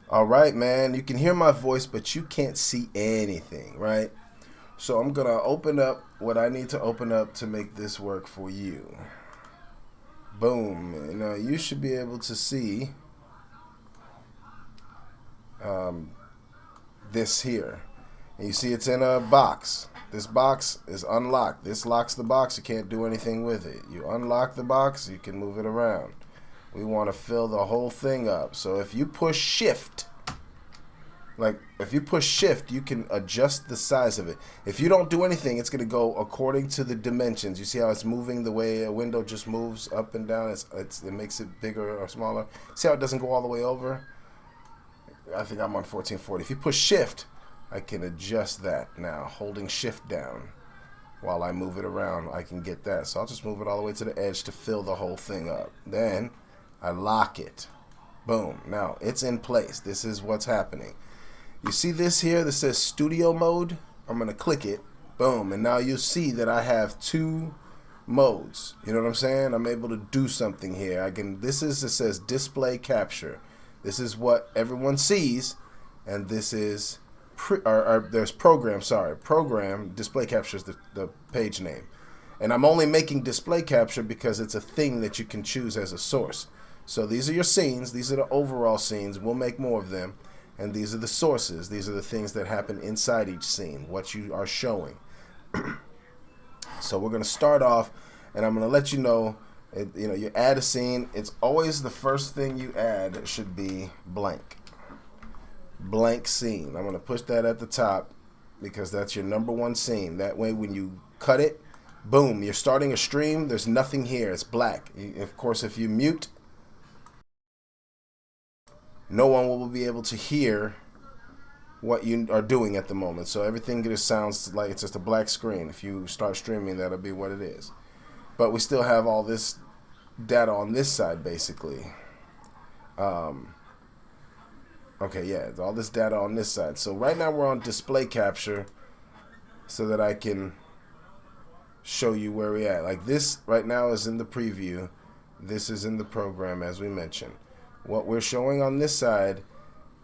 All right, man. You can hear my voice, but you can't see anything, right? So I'm gonna open up what I need to open up to make this work for you. Boom. You should be able to see um, this here. And you see it's in a box. This box is unlocked. This locks the box. You can't do anything with it. You unlock the box, you can move it around. We want to fill the whole thing up. So if you push shift, if you push shift, you can adjust the size of it. If you don't do anything, it's going to go according to the dimensions. You see how it's moving the way a window just moves up and down? It makes it bigger or smaller. See how it doesn't go all the way over? I think I'm on 1440. If you push shift, I can adjust that now. Holding shift down while I move it around, I can get that. So I'll just move it all the way to the edge to fill the whole thing up. Then I lock it. Boom. Now it's in place. This is what's happening. You see this here that says studio mode? I'm going to click it. Boom. And now you'll see that I have two modes. You know what I'm saying? I'm able to do something here. It says display capture. This is what everyone sees. And this is, there's program, program, display capture is the page name. And I'm only making display capture because it's a thing that you can choose as a source. So these are your scenes. These are the overall scenes. We'll make more of them. And these are the sources. These are the things that happen inside each scene, what you are showing. So we're going to start off, and I'm going to let you know, you add a scene. It's always the first thing you add should be blank. Blank scene. I'm going to push that at the top because that's your number one scene. That way when you cut it, boom, you're starting a stream. There's nothing here. It's black. Of course, if you mute, no one will be able to hear what you are doing at the moment. So everything just sounds like it's just a black screen. If you start streaming, that'll be what it is. But we still have all this data on this side, basically. Okay, yeah, all this data on this side. So right now we're on display capture so that I can show you where we're at. Like this right now is in the preview. This is in the program, as we mentioned. What we're showing on this side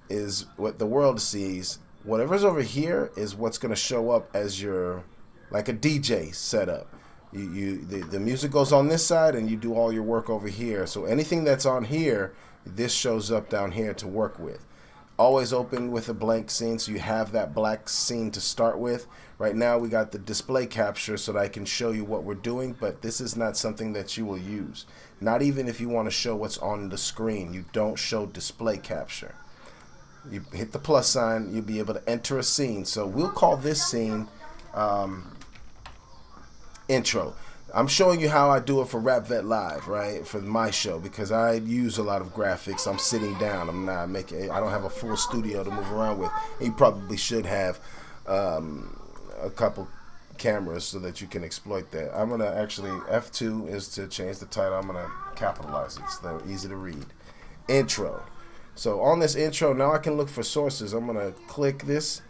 is what the world sees. Whatever's over here is what's going to show up as your, like a DJ setup. The music goes on this side and you do all your work over here. So anything that's on here, this shows up down here to work with. Always open with a blank scene, so you have that black scene to start with. Right now we got the display capture so that I can show you what we're doing, but this is not something that you will use. Not even if you want to show what's on the screen. You don't show display capture. You hit the plus sign, you'll be able to enter a scene. So we'll call this scene intro. I'm showing you how I do it for Rap Vet Live, right? For my show, because I use a lot of graphics. I'm sitting down. I don't have a full studio to move around with. And you probably should have a couple cameras so that you can exploit that. I'm gonna actually, F2 is to change the title. I'm gonna capitalize it. It's easy to read. Intro. So on this intro, now I can look for sources. I'm gonna click this.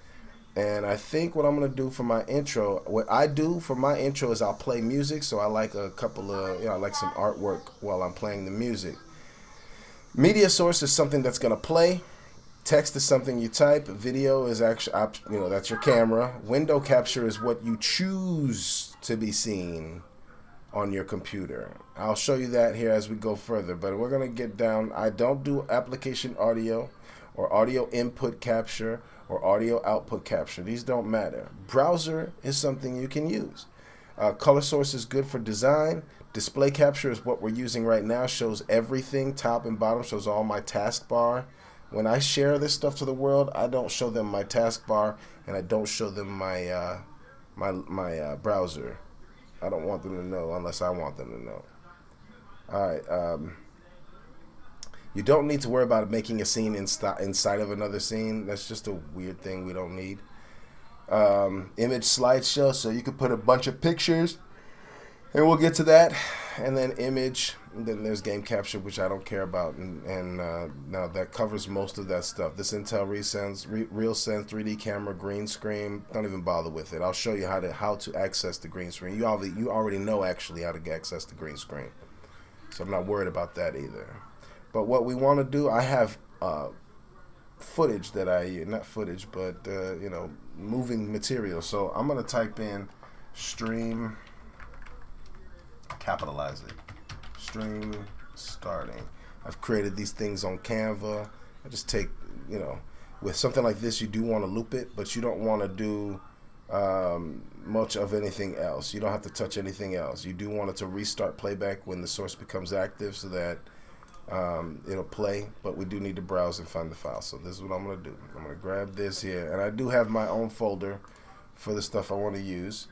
And I think what I'm going to do for my intro, what I do for my intro is I'll play music. So I like a couple of, I like some artwork while I'm playing the music. Media source is something that's going to play. Text is something you type. Video is actually, that's your camera. Window capture is what you choose to be seen on your computer. I'll show you that here as we go further. But we're going to get down. I don't do application audio or audio input capture or audio output capture. These don't matter. Browser is something you can use. Color source is good for design. Display capture is what we're using right now. Shows everything, top and bottom, shows all my taskbar. When I share this stuff to the world, I don't show them my taskbar and I don't show them my browser. I don't want them to know unless I want them to know. All right. You don't need to worry about making a scene inside of another scene. That's just a weird thing we don't need. Image slideshow, so you could put a bunch of pictures, and we'll get to that. And then image, and then there's game capture, which I don't care about. And now that covers most of that stuff. This Intel RealSense 3D camera, green screen. Don't even bother with it. I'll show you how to access the green screen. You already know actually how to access the green screen, so I'm not worried about that either. But what we want to do, I have footage that I use, not footage, but you know, moving material. So I'm gonna type in stream, capitalize it, stream starting. I've created these things on Canva. I just take, you know, with something like this, you do want to loop it, but you don't want to do much of anything else. You don't have to touch anything else. You do want it to restart playback when the source becomes active so that it'll play, but we do need to browse and find the file. So this is what I'm going to do. I'm going to grab this here, and I do have my own folder for the stuff I want to use.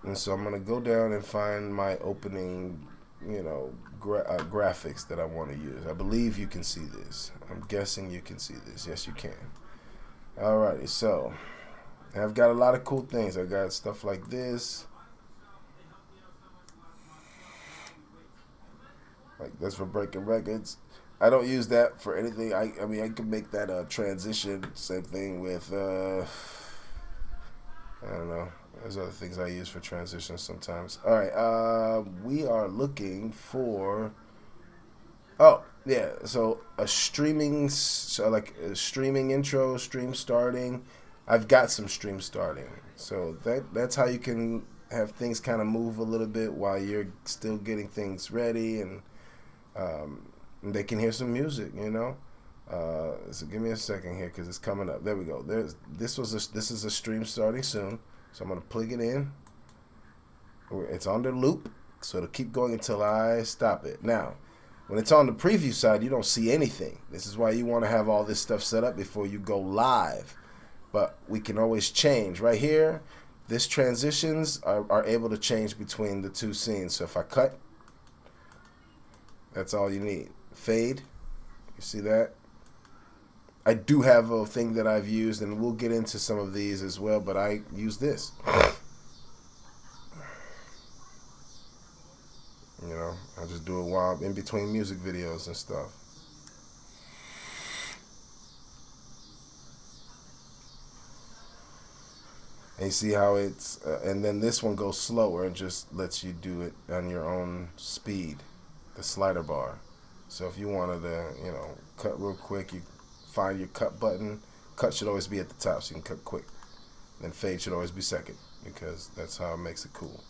And so I'm going to go down and find my opening, you know, graphics that I want to use. I believe you can see this. I'm guessing you can see this. Yes, you can. Alrighty, so I've got a lot of cool things. I got stuff like this. Like that's for breaking records. I don't use that for anything. I mean, I can make that a transition. Same thing with, I don't know. There's other things I use for transitions sometimes. All right, we are looking for, oh, yeah, so a streaming, so like a streaming intro, stream starting. I've got some stream starting. So that's how you can have things kind of move a little bit while you're still getting things ready, and they can hear some music, you know. So give me a second here because it's coming up. There we go. This is a stream starting soon. So I'm going to plug it in. It's on the loop, so it'll keep going until I stop it. Now, when it's on the preview side, you don't see anything. This is why you want to have all this stuff set up before you go live. But we can always change. Right here, this transitions are able to change between the two scenes. So if I cut, that's all you need. Fade, you see that? I do have a thing that I've used, and we'll get into some of these as well, but I use this. You know, I just do it while I'm in between music videos and stuff. And you see how it's, and then this one goes slower and just lets you do it on your own speed, the slider bar. So if you wanted to, you know, cut real quick, you find your cut button. Cut should always be at the top so you can cut quick. Then fade should always be second because that's how it makes it cool.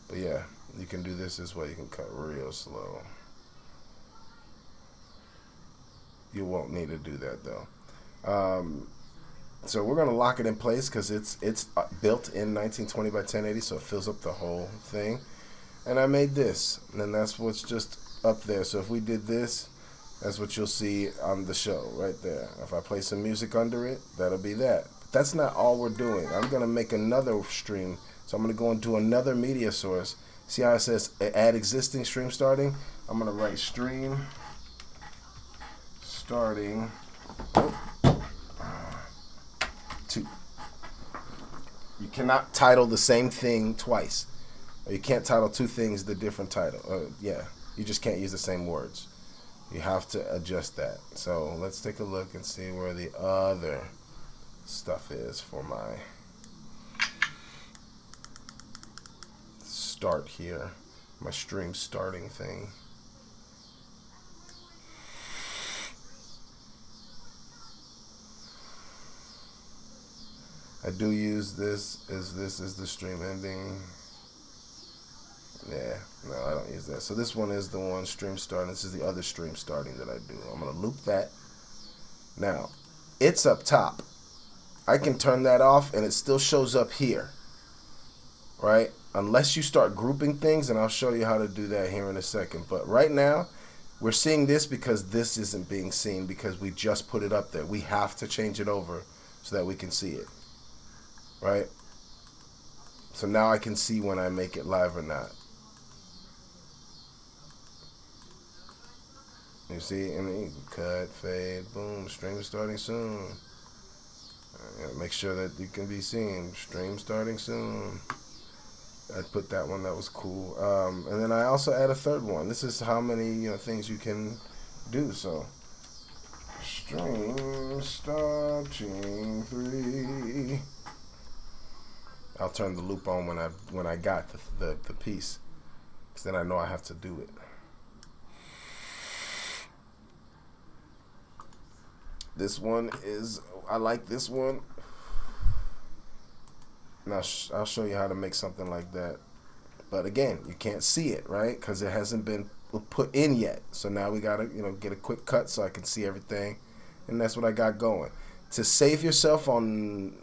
But yeah, you can do this as well. You can cut real slow. You won't need to do that though. So we're gonna lock it in place because it's built in 1920 by 1080, so it fills up the whole thing. And I made this, and that's what's just up there. So if we did this, that's what you'll see on the show right there. If I play some music under it, that'll be that. But that's not all we're doing. I'm going to make another stream. So I'm going to go into another media source. See how it says add existing stream starting? I'm going to write stream starting 2. You cannot title the same thing twice. Or you can't title two things the different title. Yeah, you just can't use the same words. You have to adjust that. So let's take a look and see where the other stuff is for my start here. My stream starting thing. I do use this as the stream ending. Yeah, no, I don't use that. So this one is the one stream starting. This is the other stream starting that I do. I'm going to loop that. Now, it's up top. I can turn that off and it still shows up here. Right? Unless you start grouping things, and I'll show you how to do that here in a second. But right now, we're seeing this because this isn't being seen because we just put it up there. We have to change it over so that we can see it. Right? So now I can see when I make it live or not. You see, and then you can cut, fade, boom, stream starting soon. Make sure that you can be seen. Stream starting soon. I put that one, that was cool. And then I also add a third one. This is how many things you can do. So stream starting 3. I'll turn the loop on when I got the piece, because then I know I have to do it. This one is, I like this one. Now I'll show you how to make something like that. But again, you can't see it, right? Because it hasn't been put in yet. So now we gotta, get a quick cut so I can see everything, and that's what I got going. To save yourself on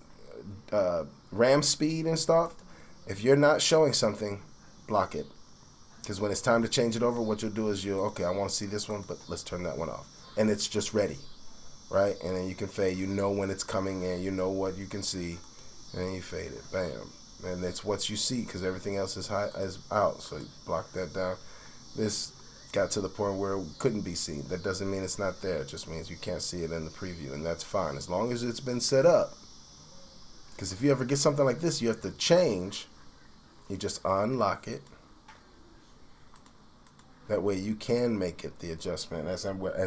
RAM speed and stuff, if you're not showing something, block it. Because when it's time to change it over, what you'll do is okay, I want to see this one, but let's turn that one off, and it's just ready, right? And then you can fade. You know when it's coming in. You know what you can see, and then you fade it. Bam. And it's what you see, because everything else is out. So you block that down. This got to the point where it couldn't be seen. That doesn't mean it's not there. It just means you can't see it in the preview, and that's fine as long as it's been set up. Because if you ever get something like this, you have to change. You just unlock it. That way you can make it the adjustment. As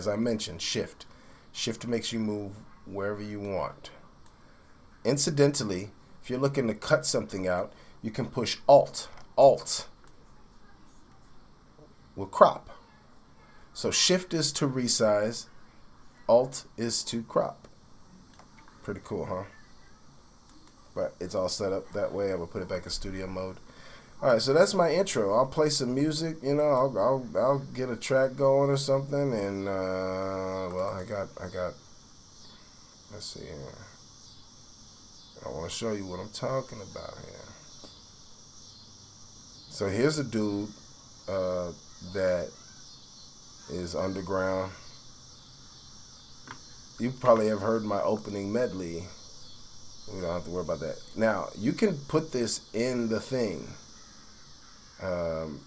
I mentioned, shift. Shift makes you move wherever you want. Incidentally, if you're looking to cut something out, you can push Alt will crop. So Shift is to resize, Alt is to crop. Pretty cool, huh? But it's all set up that way. I will put it back in studio mode. All right, so that's my intro. I'll play some music, I'll get a track going or something, and well, I got. Let's see here. I want to show you what I'm talking about here. So here's a dude that is underground. You probably have heard my opening medley. We don't have to worry about that. Now, you can put this in the thing. And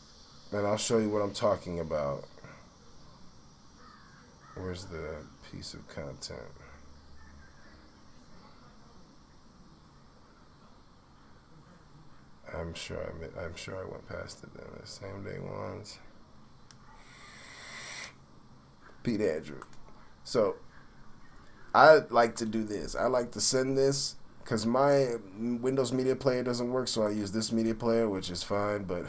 I'll show you what I'm talking about. Where's the piece of content? I'm sure I went past it then. The same day ones. Pete Andrew. So I like to do this. I like to send this because my Windows Media Player doesn't work, so I use this media player, which is fine. But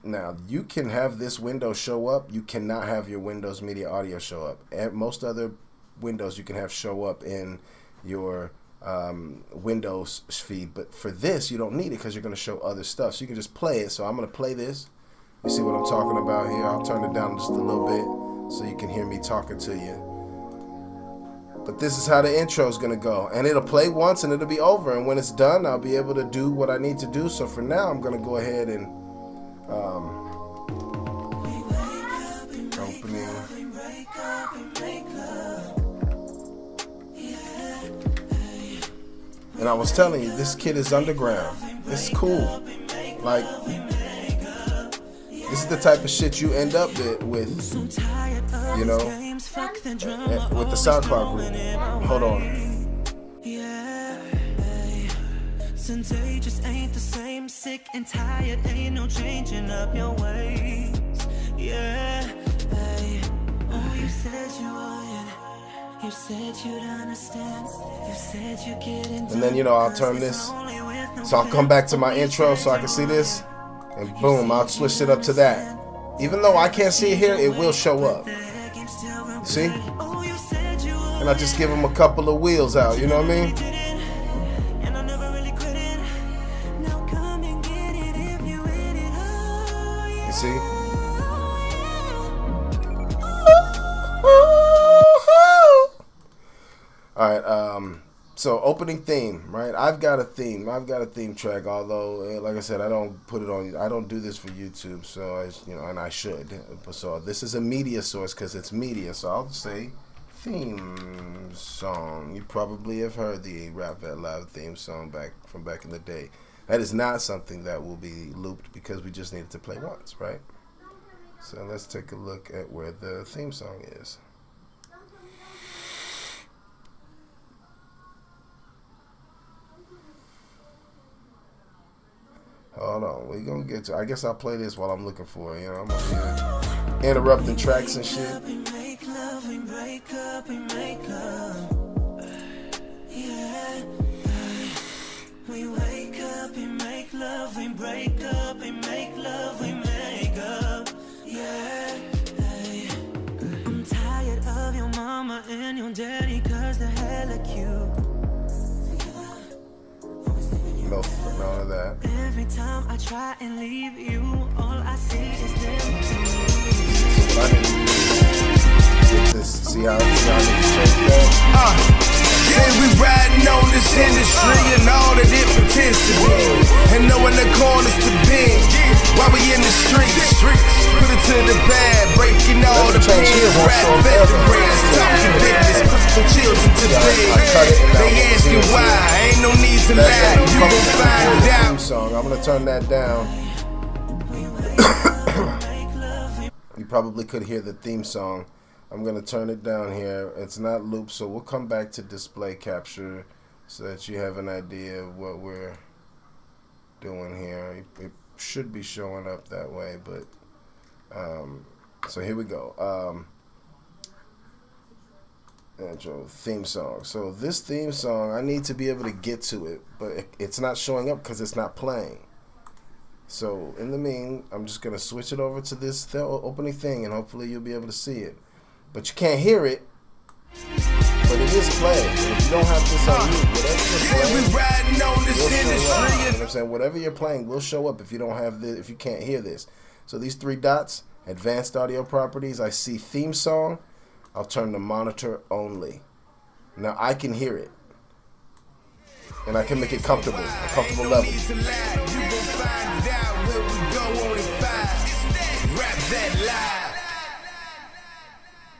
now you can have this window show up. You cannot have your Windows Media Audio show up. At most other windows you can have show up in your Windows feed, but for this you don't need it because you're going to show other stuff, so you can just play it. So I'm going to play this. You see what I'm talking about here? I'll turn it down just a little bit so you can hear me talking to you. But this is how the intro is going to go, and it'll play once and it'll be over, and when it's done I'll be able to do what I need to do. So for now I'm going to go ahead and opening. And I was telling you, this kid is underground. It's cool. Like, this is the type of shit you end up with, with the SoundCloud group. Hold on. Since they just ain't the same, sick and tired, ain't no changing up your ways. Yeah, hey. Oh, you said you would. You said you'd understand. You said you'd get into. And then I'll turn this. So I'll come back to my intro so I can see this. And boom, I'll switch it up to that. Even though I can't see it here, it will show up. See? And I just give them a couple of wheels out, you know what I mean? You see? Alright, so opening theme, right? I've got a theme track, although, like I said, I don't put it on, I don't do this for YouTube, so, and I should. So this is a media source because it's media, so I'll say theme song. You probably have heard the Rap Vet Live theme song from back in the day. That is not something that will be looped because we just needed to play once, right? So let's take a look at where the theme song is. Hold on, we're gonna get to. I guess I'll play this while I'm looking for it. I'm gonna be interrupting tracks and shit. We make love, we break up, we make up. Yeah. We wake up, we make love, we break up, we make love, we make up. Yeah. I'm tired of your mama down dirty cause they're hella cute. No, none of that. Every time I try and leave you, all I see is them. So what I need to do is get this, see how I need to check that? Yeah, we riding on this industry and all that it pretends to be. And knowing the corners to be. While we in the streets, put it to the bad, breaking all the pins. Rap veterans, talking business, put the children to bed. They asking why, ain't no need to lie. You gon' find out. Song. I'm gonna turn that down. You probably could hear the theme song. I'm gonna turn it down here. It's not looped, so we'll come back to display capture so that you have an idea of what we're doing here. It should be showing up that way, but so here we go. Intro theme song. So this theme song, I need to be able to get to it, but it's not showing up because it's not playing. So in the mean, I'm just gonna switch it over to this opening thing, and hopefully you'll be able to see it. But you can't hear it. But it is playing. And if you don't have this on mute, whatever you're playing, will show up. You know what I'm saying? Whatever you're playing will show up if you don't have this, if you can't hear this. So these three dots, advanced audio properties, I see theme song. I'll turn to monitor only. Now I can hear it. And I can make it comfortable, a comfortable level.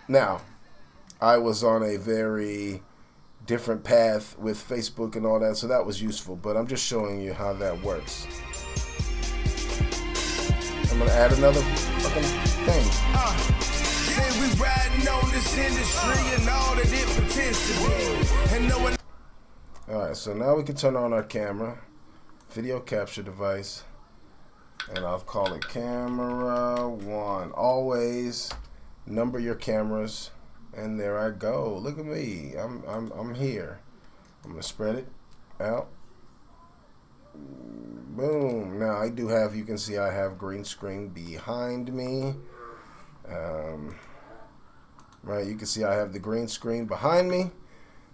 Now, I was on a very different path with Facebook and all that, so that was useful, but I'm just showing you how that works. I'm going to add another fucking thing. We riding on this industry and all that it pretends to be. And no one. Alright, so now we can turn on our camera, video capture device, and I'll call it camera 1. Always number your cameras, and there I go. Look at me. I'm here. I'm gonna spread it out. Boom. Now I do have, you can see I have green screen behind me. Right, you can see I have the green screen behind me,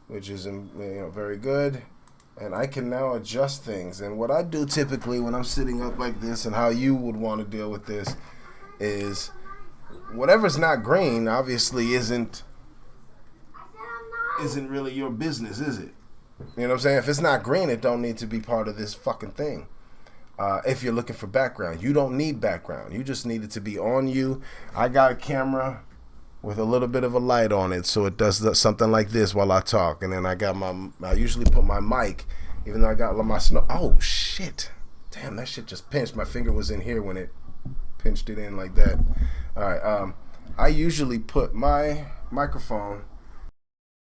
which is very good. And I can now adjust things. And what I do typically when I'm sitting up like this, and how you would want to deal with this, is whatever's not green obviously isn't really your business, is it? You know what I'm saying? If it's not green, it don't need to be part of this fucking thing. If you're looking for background, you don't need background. You just need it to be on you. I got a camera with a little bit of a light on it, so it does something like this while I talk. And then I usually put my mic, even though I got my oh shit, damn, that shit just pinched. My finger was in here when it pinched it in like that. All right, I usually put my microphone